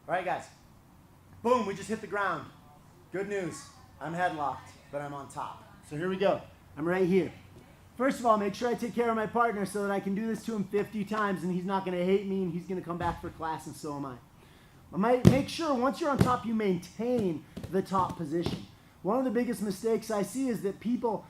All right, guys. Boom, we just hit the ground. Good news. I'm headlocked, but I'm on top. So here we go. I'm right here. First of all, make sure I take care of my partner so that I can do this to him 50 times and he's not going to hate me and he's going to come back for class, and so am I. Make sure once you're on top, you maintain the top position. One of the biggest mistakes I see is that people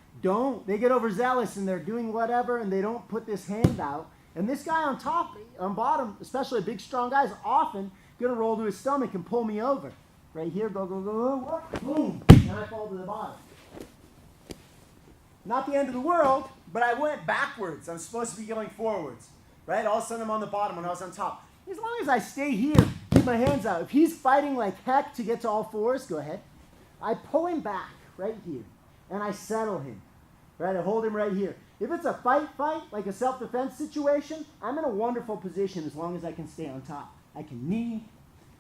they get overzealous and they're doing whatever and they don't put this hand out. And this guy on top, on bottom, especially a big, strong guy, is often going to roll to his stomach and pull me over. Right here, go, go, go, go, boom, and I fall to the bottom. Not the end of the world, but I went backwards. I'm supposed to be going forwards, right? All of a sudden I'm on the bottom when I was on top. As long as I stay here, keep my hands out. If he's fighting like heck to get to all fours, go ahead. I pull him back right here, and I settle him, right? I hold him right here. If it's a fight, like a self-defense situation, I'm in a wonderful position as long as I can stay on top. I can knee,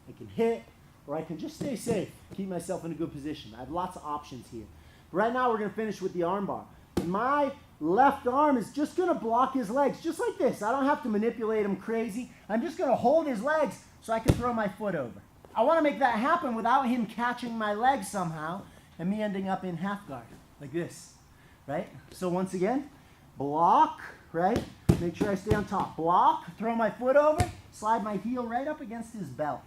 I can hit, or I can just stay safe, keep myself in a good position. I have lots of options here. But right now we're going to finish with the arm bar. My left arm is just going to block his legs, just like this. I don't have to manipulate him crazy. I'm just going to hold his legs so I can throw my foot over. I want to make that happen without him catching my legs somehow and me ending up in half guard, like this, right? So once again, block, right? Make sure I stay on top. Block, throw my foot over, slide my heel right up against his belt.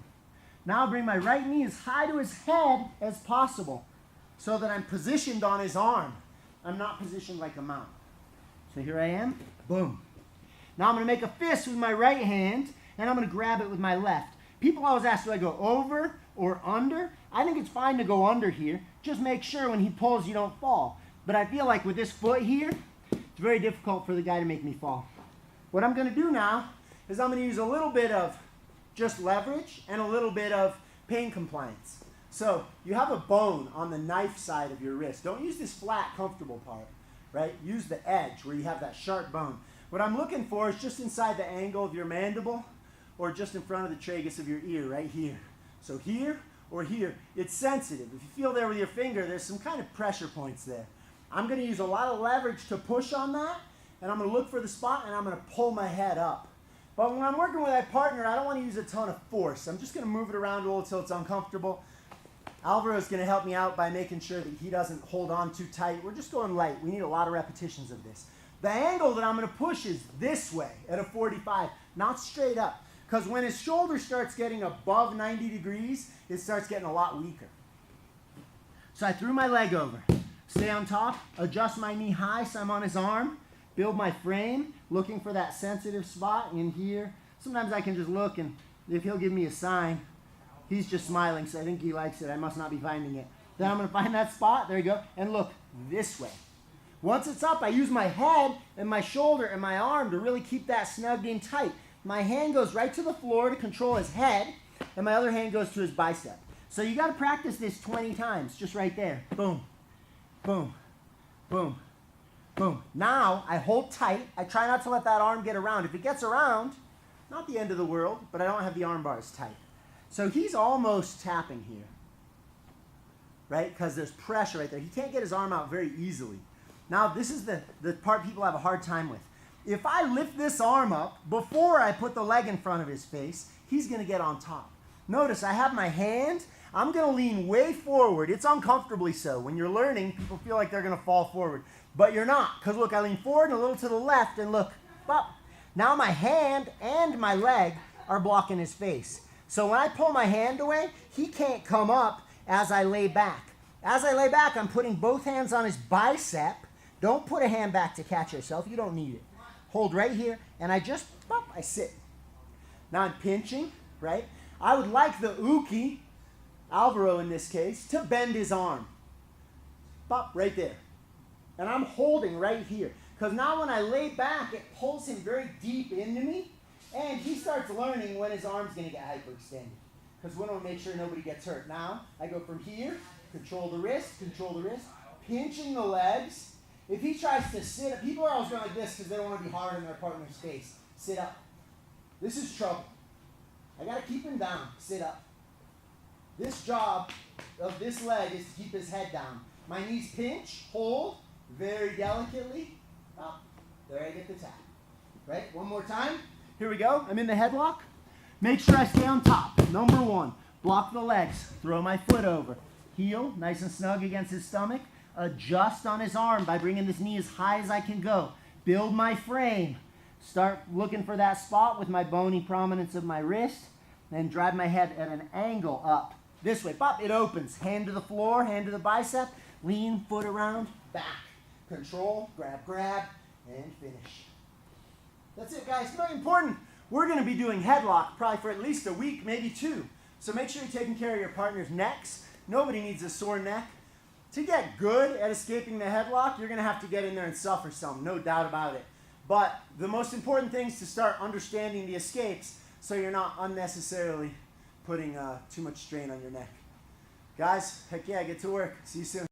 Now I'll bring my right knee as high to his head as possible so that I'm positioned on his arm. I'm not positioned like a mount. So here I am, boom. Now I'm going to make a fist with my right hand, and I'm going to grab it with my left. People always ask, do I go over or under? I think it's fine to go under here. Just make sure when he pulls you don't fall. But I feel like with this foot here, it's very difficult for the guy to make me fall. What I'm going to do now is I'm going to use a little bit of just leverage and a little bit of pain compliance. So you have a bone on the knife side of your wrist. Don't use this flat, comfortable part, right? Use the edge where you have that sharp bone. What I'm looking for is just inside the angle of your mandible or just in front of the tragus of your ear, right here. So here or here. It's sensitive. If you feel there with your finger, there's some kind of pressure points there. I'm going to use a lot of leverage to push on that, and I'm going to look for the spot, and I'm going to pull my head up. But when I'm working with my partner, I don't want to use a ton of force. I'm just going to move it around a little until it's uncomfortable. Alvaro's going to help me out by making sure that he doesn't hold on too tight. We're just going light. We need a lot of repetitions of this. The angle that I'm going to push is this way at a 45, not straight up. Because when his shoulder starts getting above 90 degrees, it starts getting a lot weaker. So I threw my leg over. Stay on top, adjust my knee high so I'm on his arm, build my frame, looking for that sensitive spot in here. Sometimes I can just look, and if he'll give me a sign, he's just smiling, so I think he likes it. I must not be finding it. Then I'm going to find that spot. There you go. And look this way. Once it's up, I use my head and my shoulder and my arm to really keep that snugged in tight. My hand goes right to the floor to control his head, and my other hand goes to his bicep. So you got to practice this 20 times, just right there. Boom, boom, boom, boom. Now I hold tight. I try not to let that arm get around. If it gets around, not the end of the world, but I don't have the arm bars tight. So he's almost tapping here, right? Because there's pressure right there. He can't get his arm out very easily. Now this is the part people have a hard time with. If I lift this arm up before I put the leg in front of his face, he's going to get on top. Notice I have my hand. I'm going to lean way forward. It's uncomfortably so. When you're learning, people feel like they're going to fall forward. But you're not. Because look, I lean forward and a little to the left, and look, up. Now my hand and my leg are blocking his face. So when I pull my hand away, he can't come up as I lay back. As I lay back, I'm putting both hands on his bicep. Don't put a hand back to catch yourself. You don't need it. Hold right here, and I just, I sit. Now I'm pinching, right? I would like the uke, Alvaro in this case, to bend his arm. Right there. And I'm holding right here. Because now when I lay back, it pulls him very deep into me, and he starts learning when his arm's going to get hyperextended. Because we want to make sure nobody gets hurt. Now, I go from here, control the wrist, pinching the legs. If he tries to sit up, people are always going like this because they don't want to be hard on their partner's face. Sit up. This is trouble. I got to keep him down. Sit up. This job of this leg is to keep his head down. My knees pinch, hold, very delicately. Up. There I get the tap. Right? One more time. Here we go. I'm in the headlock. Make sure I stay on top. Number one, block the legs. Throw my foot over. Heel, nice and snug against his stomach. Adjust on his arm by bringing this knee as high as I can go. Build my frame. Start looking for that spot with my bony prominence of my wrist. Then drive my head at an angle up. This way. Pop, it opens. Hand to the floor, hand to the bicep. Lean, foot around, back. Control, grab, grab, and finish. That's it, guys. Very important. We're going to be doing headlock probably for at least a week, maybe 2. So make sure you're taking care of your partner's necks. Nobody needs a sore neck. To get good at escaping the headlock, you're going to have to get in there and suffer some, no doubt about it. But the most important thing is to start understanding the escapes so you're not unnecessarily putting too much strain on your neck. Guys, heck yeah, get to work. See you soon.